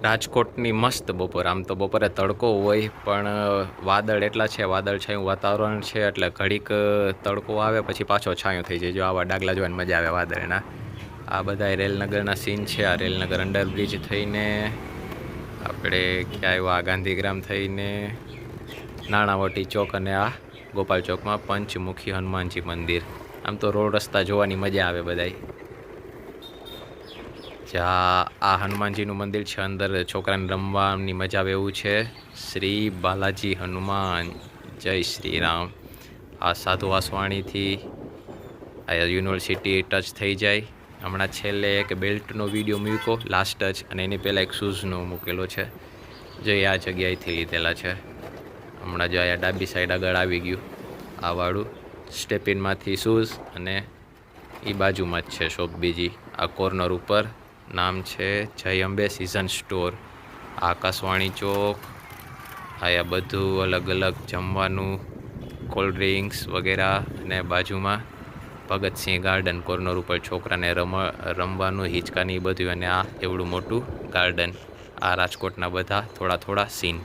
રાજકોટની મસ્ત બપોર. આમ તો બપોરે તડકો હોય પણ વાદળ એટલા છે, વાદળછાયું વાતાવરણ છે એટલે ઘડીક તડકો આવે પછી પાછો છાંયો થઈ જાય. જો આવા ડાગલા જોવાની મજા આવે વાદળના. આ બધા રેલનગરના સીન છે. આ રેલનગર અંડરબ્રિજ થઈને આપણે ક્યાં આવ્યા, ગાંધીગ્રામ થઈને નાણાવટી ચોક અને આ ગોપાલ ચોકમાં પંચમુખી હનુમાનજી મંદિર. આમ તો રોડ રસ્તા જોવાની મજા આવે બધાય. જ્યાં આ હનુમાનજીનું મંદિર છે, અંદર છોકરાને રમવાની મજા આવે એવું છે. શ્રી બાલાજી હનુમાન જય શ્રી રામ. આ સાધુ વાસવાણીથી આ યુનિવર્સિટી ટચ થઈ જાય. હમણાં છેલ્લે એક બેલ્ટનો વિડીયો મૂક્યો લાસ્ટ ટચ, અને એની પહેલાં એક શૂઝનો મૂકેલો છે જે આ જગ્યાએથી લીધેલા છે. હમણાં જો અહીંયા ડાબી સાઈડ આગળ આવી ગયું આ વાળું સ્ટેપિનમાંથી શૂઝ, અને એ બાજુમાં જ છે શોપ બીજી. આ કોર્નર ઉપર નામ છે જય અંબે સિઝન સ્ટોર. આકાશવાણી ચોક. આયા બધું અલગ અલગ જમવાનું, કોલ્ડ ડ્રિંક્સ વગેરે, અને બાજુમાં ભગતસિંહ ગાર્ડન કોર્નર ઉપર છોકરાને રમવાનું હિંચકાની બધું, અને આ એવડું મોટું ગાર્ડન. આ રાજકોટના બધા થોડા થોડા સીન.